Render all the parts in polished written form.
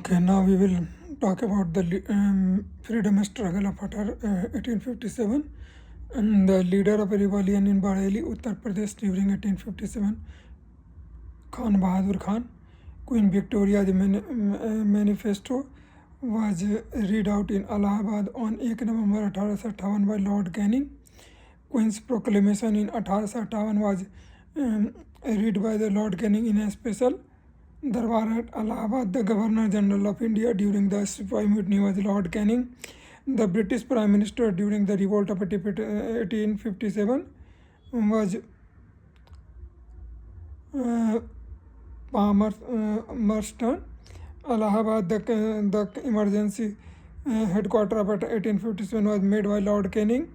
Okay, now we will talk about the freedom struggle of 1857. And the leader of a rebellion in Bareilly, Uttar Pradesh during 1857, Khan Bahadur Khan. Queen Victoria's manifesto was read out in Allahabad on 1 November 1858 by Lord Canning. Queen's proclamation in 1858 was read by the Lord Canning in a special Darbar at Allahabad. The Governor General of India during the Sepoy Mutiny was Lord Canning. The British Prime Minister during the revolt of 1857 was Palmerston. Allahabad, the emergency headquarters of 1857 was made by Lord Canning.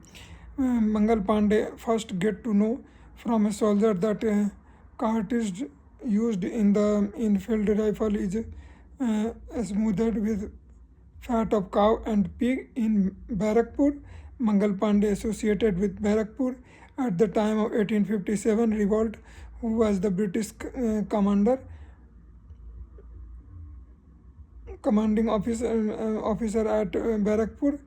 Mangal Pandey first get to know from a soldier that cartridge used in the infield rifle is smoothed with fat of cow and pig in Barakpur. Mangal Pandey associated with Barakpur at the time of 1857 revolt, who was the British commanding officer at Barakpur.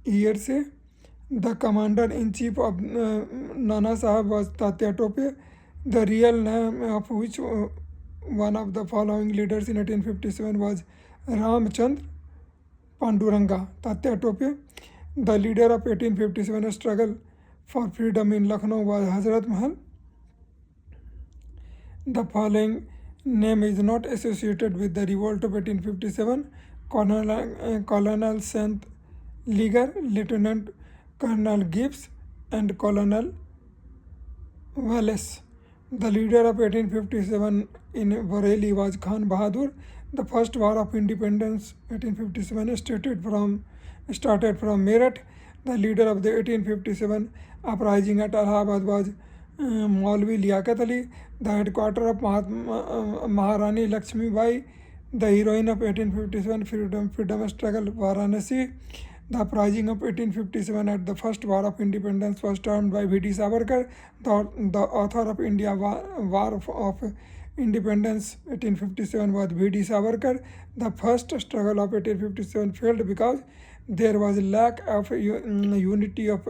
Here say the commander-in-chief of Nana Sahib was Tatya Tope, the real name of which one of the following leaders in 1857 was Ramchandra Panduranga. Tatya Tope. The leader of 1857 struggle for freedom in Lucknow was Hazrat Mahal. The following name is not associated with the revolt of 1857. Colonel Saint Leger, Lieutenant Colonel Gibbs, and Colonel Wallace. The leader of 1857 in Bareilly was Khan Bahadur. The first war of independence 1857 started from Meerut. The leader of the 1857 uprising at Allahabad was Maulvi Liaquat Ali. The headquarters of Maharani Lakshmi Bai, the heroine of 1857 freedom struggle, Varanasi. The uprising of 1857 at the first war of independence was termed by V.D. Savarkar, the author of India War of Independence 1857 was V.D. Savarkar. The first struggle of 1857 failed because there was a lack of unity of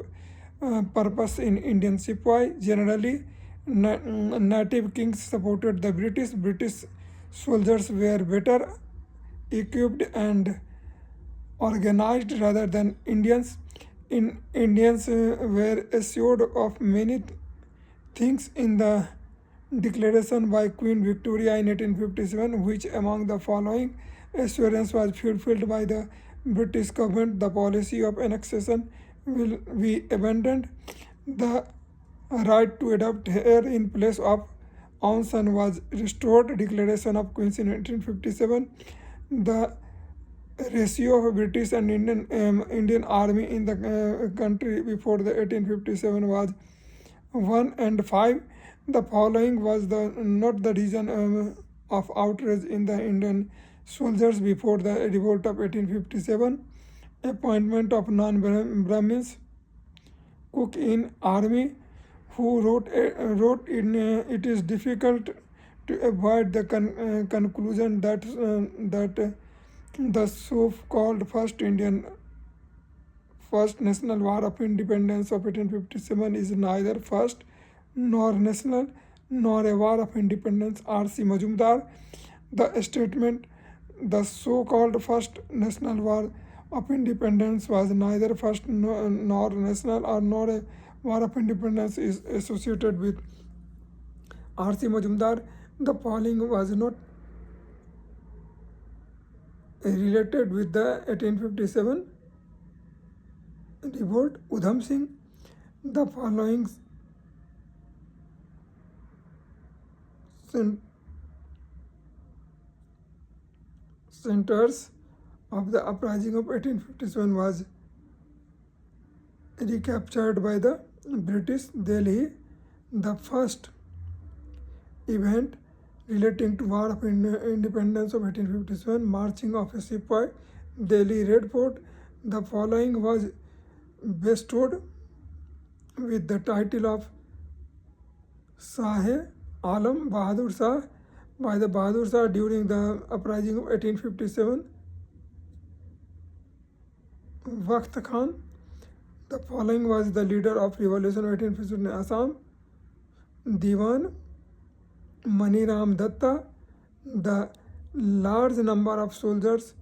purpose in Indian sepoy. Generally, native kings supported the British. British soldiers were better equipped and organized rather than Indians. Indians were assured of many things in the declaration by Queen Victoria in 1857, which among the following assurance was fulfilled by the British government: the policy of annexation will be abandoned. The right to adopt heir in place of own son was restored. Declaration of Queens in 1857. The ratio of British and Indian army in the country before the 1857 was 1:5. The following was not the reason of outrage in the Indian soldiers before the revolt of 1857. Appointment of non-Brahmins cook in army, who wrote it is difficult to avoid the conclusion that the so-called first national war of independence of 1857 is neither first nor national nor a war of independence. R.C. Majumdar. The statement, the so-called first national war of independence was neither first nor national or nor a war of independence, is associated with R.C. Majumdar. The following was not related with the 1857 revolt. Udham Singh. The following centers of the uprising of 1857 was recaptured by the British. Delhi. The first event relating to war of independence of 1857, marching of a sepoy, Delhi Red Fort. The following was bestowed with the title of Shah Alam Bahadur Shah by the Bahadur Shah during the uprising of 1857. Wakht Khan. The following was the leader of revolution of 1857 in Assam. Diwan Maniram Datta. The large number of soldiers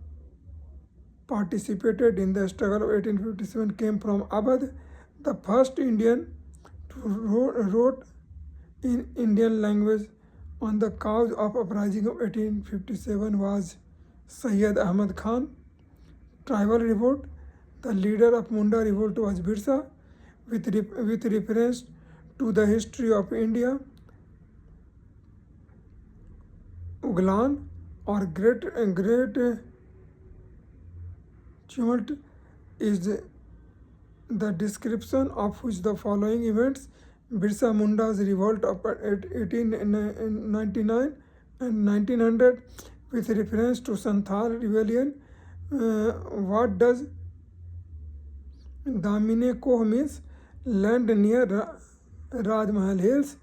participated in the struggle of 1857 came from Awadh. The first Indian to wrote in Indian language on the cause of uprising of 1857 was Sayyid Ahmad Khan. Tribal revolt. The leader of Munda revolt was Birsa. With reference to the history of India, Uglan or Great Tumult is the description of which the following events: Birsa Munda's revolt of 1899 and 1900, with reference to Santhal rebellion. What does Damine Koh means? Land near Rajmahal Hills.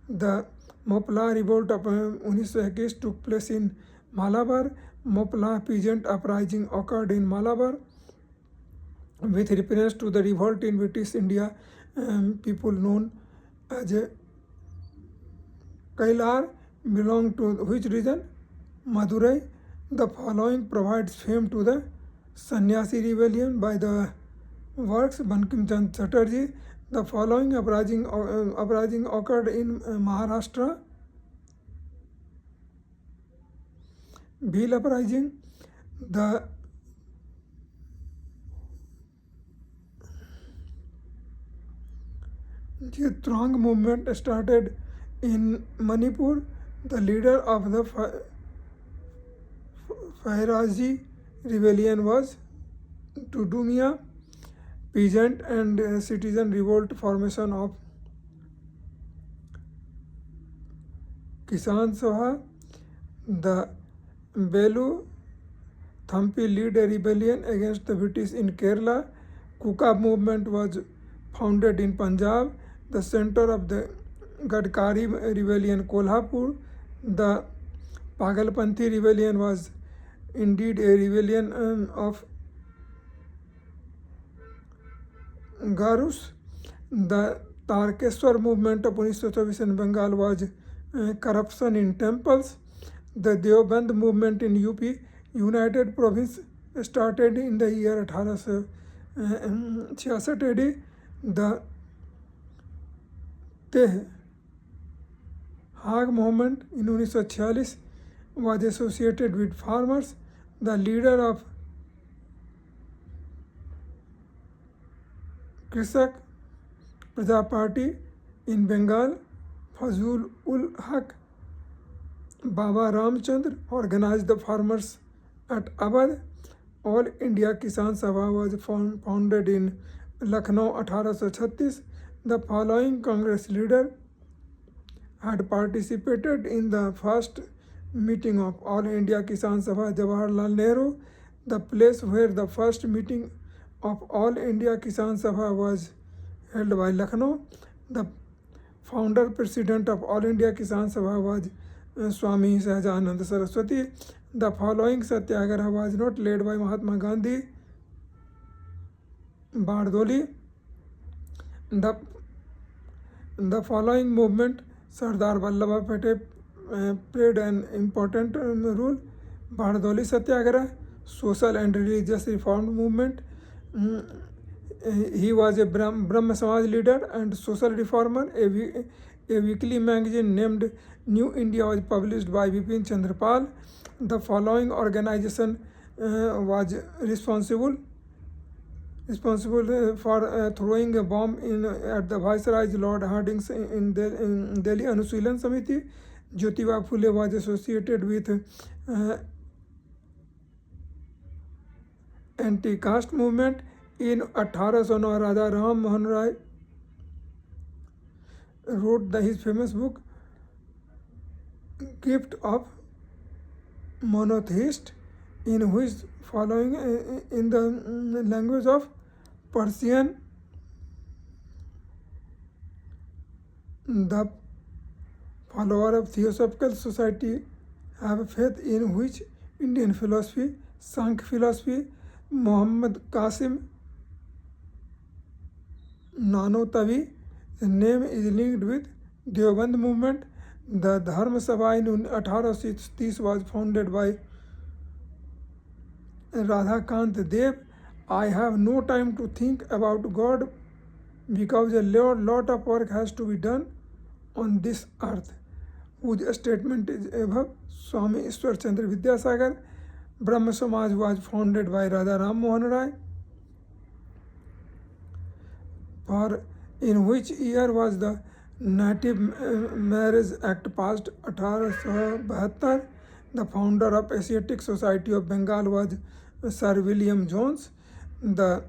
The Moplah revolt of 1921 took place in Malabar. Moplah peasant uprising occurred in Malabar. With reference to the revolt in British India, people known as Kailar belong to which region? Madurai. The following provides fame to the Sannyasi rebellion by the works Bankim Chand Chatterjee. The following uprising occurred in Maharashtra. Bhil uprising. The Jaitrang movement started in Manipur. The leader of the Fairazi rebellion was Tudumia. Peasant and citizen revolt formation of Kisan Sabha. The Belu Thampi lead a rebellion against the British in Kerala. Kuka movement was founded in Punjab. The center of the Gadkari rebellion, Kolhapur. The Pagalpanthi rebellion was indeed a rebellion of Garus. The Tarkeswar movement of 1924 in Bengal was corruption in temples. The Deoband movement in UP, United Province, started in the year 1866 AD. The Teh Haag movement in 1946 was associated with farmers. The leader of Krisak Praja Party in Bengal, Fazul ul Haq Baba Ramchandra, organized the farmers at Awadh. All India Kisan Sabha was founded in Lucknow 1836. The following Congress leader had participated in the first meeting of All India Kisan Sabha: Jawaharlal Nehru. The place where the first meeting of All India Kisan Sabha was held by Lucknow. The founder president of All India Kisan Sabha was Swami Sahajanand Saraswati. The following satyagraha was not led by Mahatma Gandhi. Bardoli. The following movement, Sardar Vallabhbhai Patel played an important role. Bardoli Satyagraha, social and religious reform movement. He was a Brahma Samaj leader and social reformer. A weekly magazine named New India was published by Bipin Chandra Pal. The following organization was responsible for throwing a bomb at the Viceroy's Lord Hardinge in Delhi: Anushilhan Samiti. Jyotiba Phule was associated with anti-caste movement. In 1809, Raja Ram Mohan Rai wrote his famous book Gift of Monotheist, in which following in the language of Persian, the follower of Theosophical Society have faith in which Indian philosophy, Sankhya philosophy, Muhammad Qasim Nanotavi, the name is linked with Deoband movement. The Dharma Sabha in 1830 was founded by Radhakant Dev. I have no time to think about God because a lot of work has to be done on this earth. Whose statement is above? Swami Ishwar Chandra Vidyasagar. Brahma Samaj was founded by Radha Ram Mohan Rai. For in which year was the Native Marriage Act passed? 1872. The founder of Asiatic Society of Bengal was Sir William Jones. The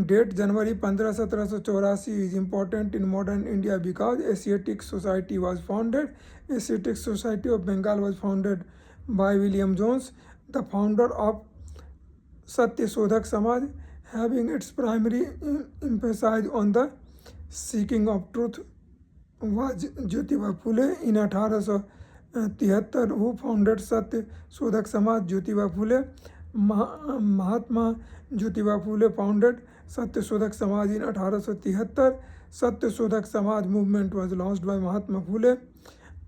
date January 15, 1784 is important in modern India because Asiatic Society was founded. Asiatic Society of Bengal was founded by William Jones, the founder of Satya Sodhak Samaj, having its primary emphasis on the seeking of truth was Jyotiba Phule. In 1873, who founded Satya Sodhak Samaj? Jyotiba Phule. Mahatma Jyotiba Phule founded Satya Sodhak Samaj in 1873. Satya Sodhak Samaj movement was launched by Mahatma Phule,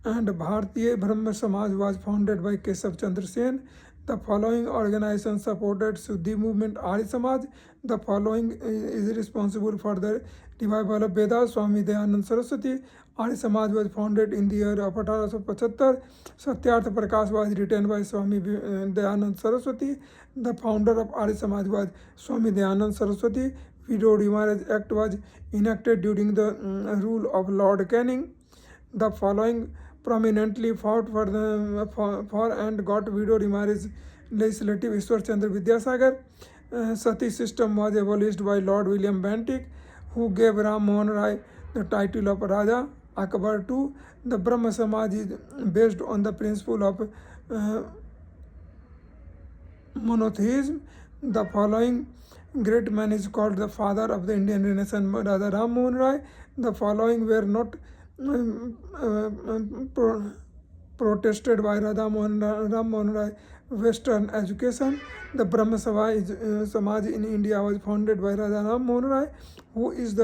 and Bharatiya Brahma Samaj was founded by Keshav Chandra Sen. The following organizations supported Shuddhi movement: Arya Samaj. The following is responsible for the revival of Vedas: Swami Dayanand Saraswati. Arya Samaj was founded in the year of 1875. Satyartha Prakash was written by Swami Dayanand Saraswati. The founder of Arya Samaj was Swami Dayanand Saraswati. Widow Remarriage Act was enacted during the rule of Lord Canning. The following prominently fought for and got widow remarriage legislative: Ishwar Chandra Vidyasagar. Sati system was abolished by Lord William Bentinck, who gave Ram Mohan Rai the title of Raja. Akbar II. The Brahma Samaj is based on the principle of monotheism. The following great man is called the father of the Indian Renaissance: Radha Ram Mohan Rai. The following were not protested by Ram Mohan Rai: Western education. The Brahma Samaj in India was founded by Radha Ram Mohan Rai, who is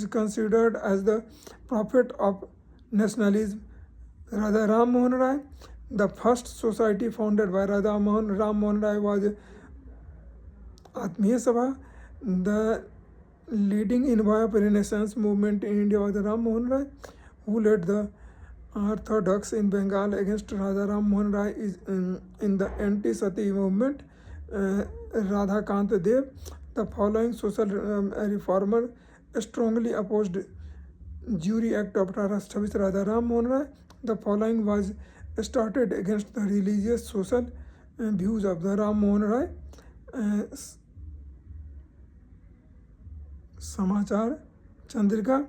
considered as the prophet of nationalism. Radha Ram Mohan Rai. The first society founded by Ram Mohan Rai was Atmiya Sabha. The leading envoy of Renaissance movement in India was Ram Mohan Rai, who led the Orthodox in Bengal against Radha Ram Mohan Rai is in the anti-Sati movement. Radhakant Dev. The following social reformer strongly opposed Jury Act of 1826: Radha Ram Mohan Rai. The following was started against the religious social views of the Ram Mohan Rai. Samachar Chandrika.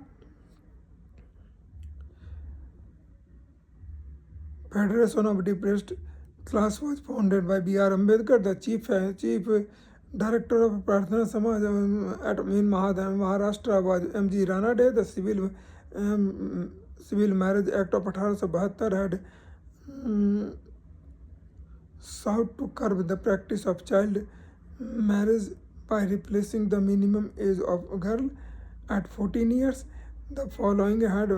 Federation of Depressed Class was founded by B.R. Ambedkar. The chief director of Prarthana Samaj in Maharashtra was M.G. Ranade. The Civil Marriage Act of 1872 had sought to curb the practice of child marriage by replacing the minimum age of a girl at 14 years. The following had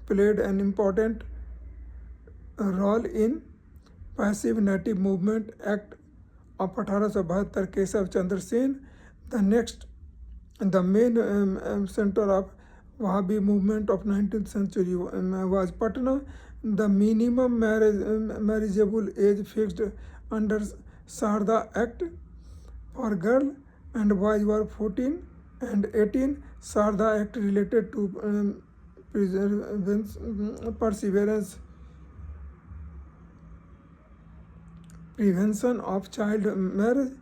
played an important role in Passive Native Movement Act of 1872: Keshav Chandra Sen. The main center of Wahhabi movement of 19th century was Patna. The minimum marriageable age fixed under Sharda Act for girl and boys were 14 and 18. Sharda Act related to prevention of child marriage.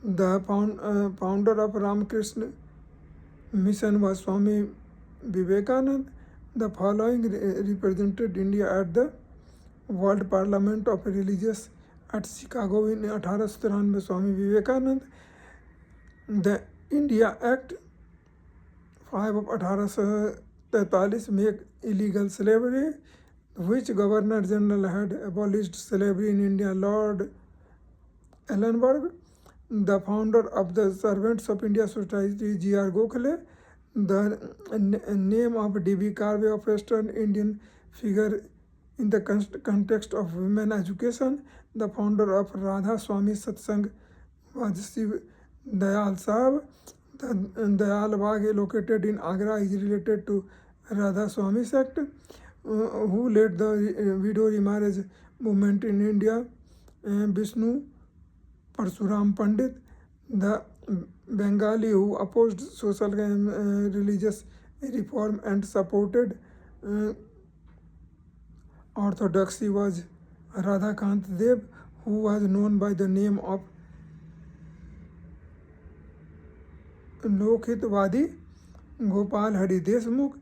The founder of Ramakrishna Mission was Swami Vivekananda. The following represented India at the World Parliament of Religious at Chicago in 1893: Swami Vivekananda. The India Act 5 of 1843 make illegal slavery. Which Governor General had abolished slavery in India? Lord Ellenberg. The founder of the Servants of India Society, G.R. Gokhale. The name of D.B. Karve, of Western Indian figure in the context of women education. The founder of Radha Swami Satsang was Shiv Dayal Sahib. The Dayal Bagh, located in Agra, is related to Radha Swami sect. Who led the widow remarriage movement in India? Vishnu Parsuram Pandit. The Bengali who opposed social and religious reform and supported orthodoxy was Radhakant Dev, who was known by the name of Lokhitwadi. Gopal Hari Deshmukh,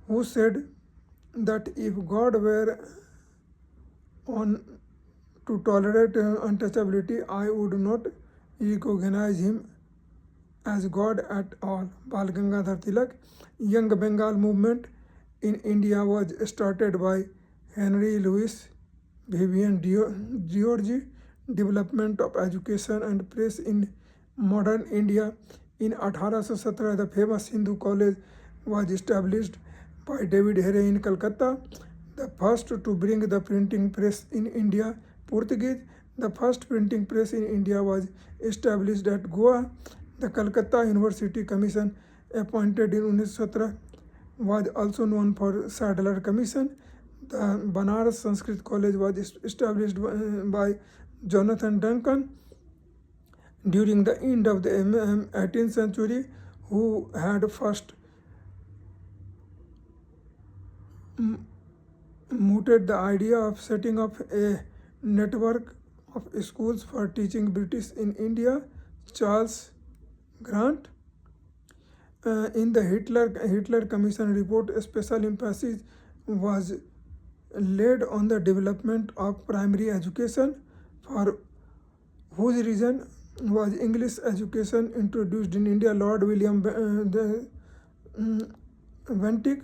who said that if God were on to tolerate untouchability, I would not recognize him as God at all. Bal Gangadhar Tilak. Young Bengal movement in India was started by Henry Louis Vivian George. Development of education and press in modern India. In 1817, the famous Hindu College was established by David Harry in Calcutta, the first to bring the printing press in India. Portuguese. The first printing press in India was established at Goa. The Calcutta University Commission, appointed in 1917, was also known for Sadler Commission. The Banaras Sanskrit College was established by Jonathan Duncan during the end of the 18th century, who had first mooted the idea of setting up a network of schools for teaching British in India. Charles Grant. In the Hitler Commission report, a special emphasis was laid on the development of primary education, for whose reason was English education introduced in India. Lord William Bentinck,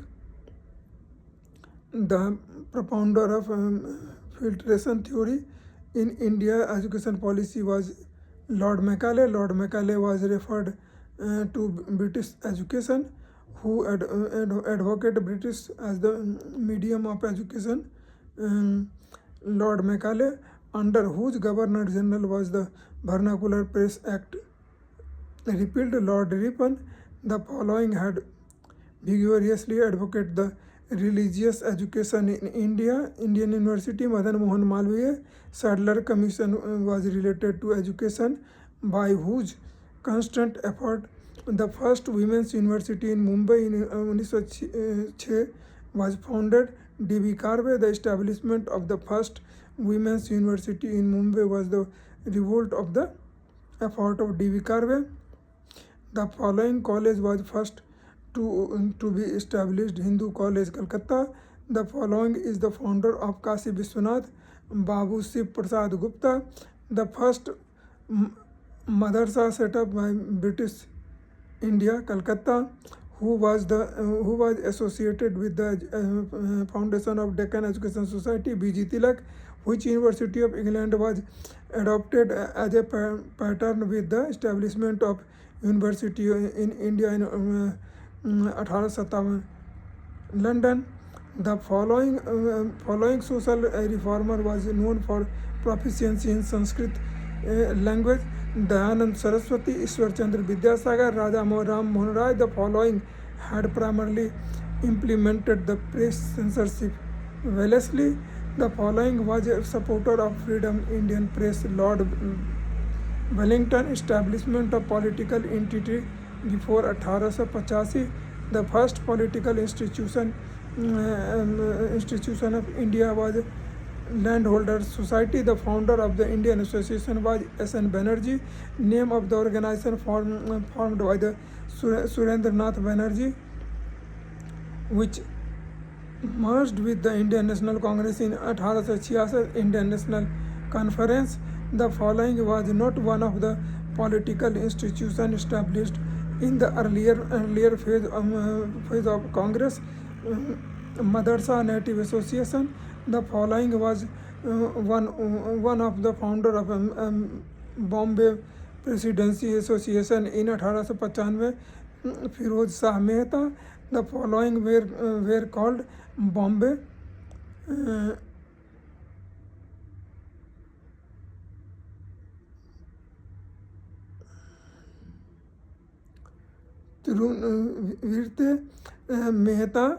the propounder of filtration theory in India education policy, was Lord Macaulay. Lord Macaulay was referred to British education, who advocate British as the medium of education. Lord Macaulay, under whose Governor General was the Vernacular Press Act repealed. Lord Ripon. The following had vigorously advocated the religious education in India. Indian University, Madan Mohan Malviya. Sadler Commission was related to education, by whose constant effort the first women's university in Mumbai in 1906 was founded. D.B. Karve. The establishment of the first women's university in Mumbai was the revolt of the effort of D.B. Karve. The following college was first to be established: Hindu College, Calcutta. The following is the founder of Kashi Vishwanath: Babu Shiv Prasad Gupta. The first madrasa set up by British India, Calcutta, who was associated with the foundation of Deccan Education Society, B.G. Tilak. Which University of England was adopted as a pattern with the establishment of university in India in 1857? London. The following social reformer was known for proficiency in Sanskrit language: Dayanand Saraswati, Ishwar Chandra Vidyasagar, Raja Ram Mohan Rai. The following had primarily implemented the press censorship: Wellesley. The following was a supporter of freedom Indian press: Lord Wellington. Establishment of political entity before 1885. The first political institution of India was Landholders Society. The founder of the Indian Association was S.N. Banerjee. Name of the organization formed by the Surendranath Banerjee, which merged with the Indian National Congress in 1866 Indian National Conference. The following was not one of the political institutions established in the earlier phase of Congress. Madarsa Native Association. The following was one of the founder of Bombay Presidency Association in 1895, Firoz Shah Mehta. The following were called Bombay Virte, Mehta,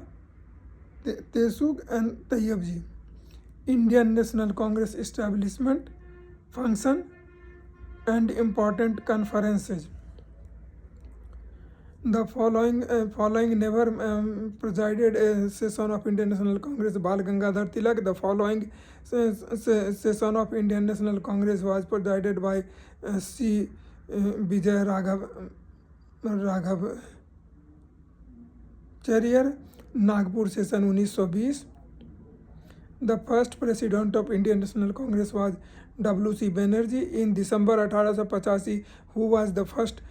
Tesug and Tayyabji. Indian National Congress establishment, function and important conferences. The following never presided a session of Indian National Congress: Bal Gangadhar Tilak. The following session of Indian National Congress was presided by C. Vijay Raghav Charrier. Nagpur session 1920. The first president of Indian National Congress was W.C. Banerjee. In December 1885, who was the first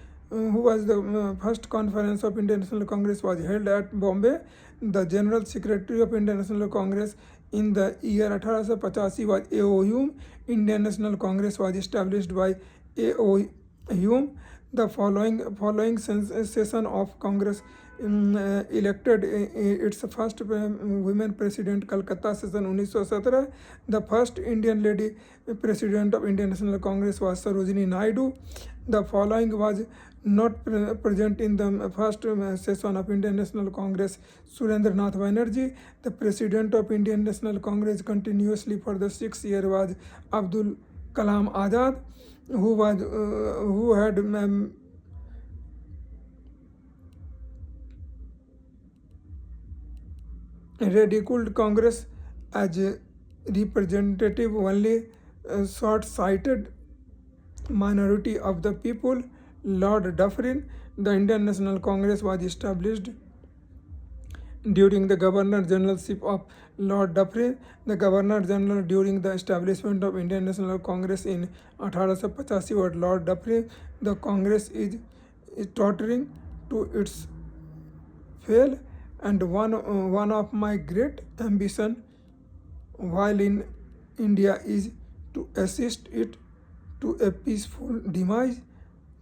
conference of Indian National Congress was held at Bombay. The General Secretary of Indian National Congress in the year 1885 was A.O. Hume. Indian National Congress was established by A.O. Hume. The following session of Congress elected its first women president, Calcutta session 1917. The first Indian lady president of Indian National Congress was Sarojini Naidu. The following was not present in the first session of Indian National Congress: Surendranath Banerjee. The president of Indian National Congress continuously for the 6 years was Abdul Kalam Azad, who had ridiculed Congress as a representative only short-sighted minority of the people. Lord Dufferin. The Indian National Congress was established during the Governor Generalship of Lord Dufferin. The Governor General during the establishment of Indian National Congress in 1885 was Lord Dufferin. The Congress is tottering to its fall, and one of my great ambition while in India is to assist it to a peaceful demise.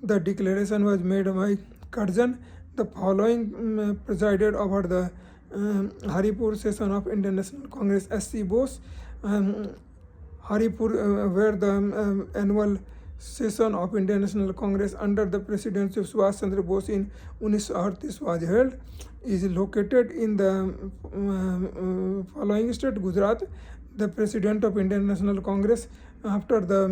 The declaration was made by Curzon. The following presided over the Haripur session of Indian National Congress: S.C. Bose. Haripur, where the annual session of Indian National Congress under the presidency of Subhash Chandra Bose in 1938 was held, is located in the following state: Gujarat. The president of Indian National Congress after the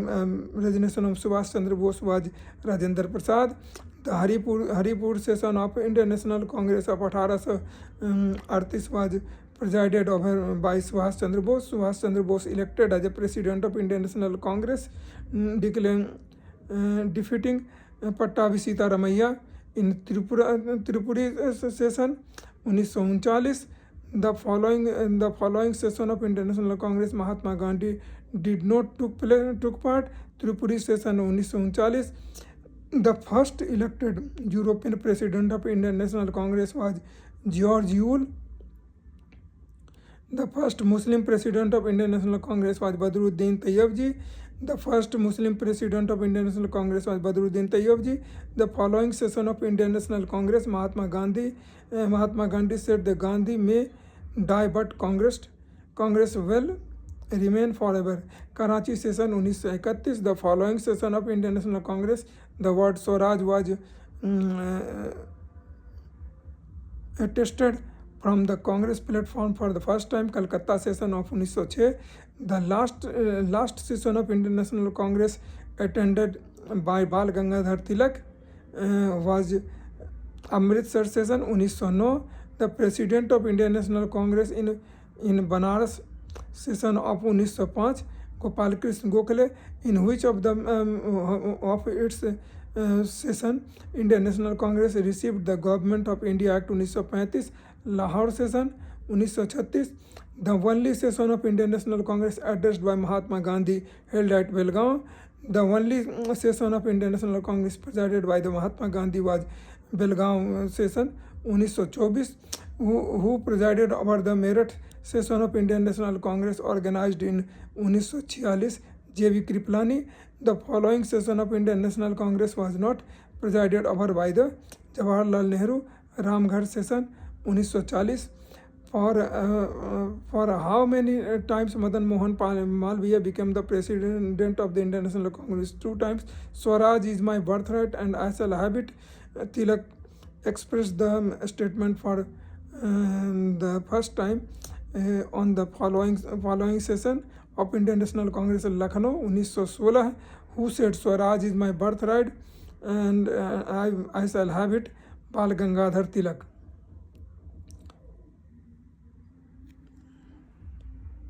resignation of Subhash Chandra Bose was Rajendra Prasad. The Haripur session of Indian National Congress of 1838 was presided over by Subhash Chandra Bose. Subhash Chandra Bose elected as a president of Indian National Congress, defeating Pattabi Sitaramaiah in Tripuri session 1939. The following session of Indian National Congress, Mahatma Gandhi did not took part. Tripuri session 1939. The first elected European president of Indian National Congress was George Yule. The first Muslim president of Indian National Congress was Badruddin Tayyabji. The first Muslim president of Indian National Congress was Badruddin Tayyabji. The following session of Indian National Congress, Mahatma Gandhi said that Gandhi may die but Congress will remain forever. Karachi session 1931. The following session of Indian National Congress, the word Swaraj was attested from the Congress platform for the first time. Calcutta session of 1906. The last session of Indian National Congress attended by Bal Gangadhar Tilak was Amritsar session 1909. The president of Indian National Congress in Banaras session of 1905, Gopal Krishna Gokhale. In which of its session Indian National Congress received the Government of India Act 1935? Lahore session 1936. The only session of Indian National Congress addressed by Mahatma Gandhi held at Belgaum. The only session of Indian National Congress presided by the Mahatma Gandhi was Belgaum session 1924. who presided over the Meerut session of Indian National Congress organized in 1946? J.V. Kriplani. The following session of Indian National Congress was not presided over by the Jawaharlal Nehru. Ramgarh session 1940. For how many times Madan Mohan Malviya became the president of the Indian National Congress? 2 times. Swaraj is my birthright and I shall have it. Tilak expressed the statement for the first time on the following session of Indian National Congress in Lucknow 1916. Who said Swaraj is my birthright and I shall have it? Bal Gangadhar Tilak.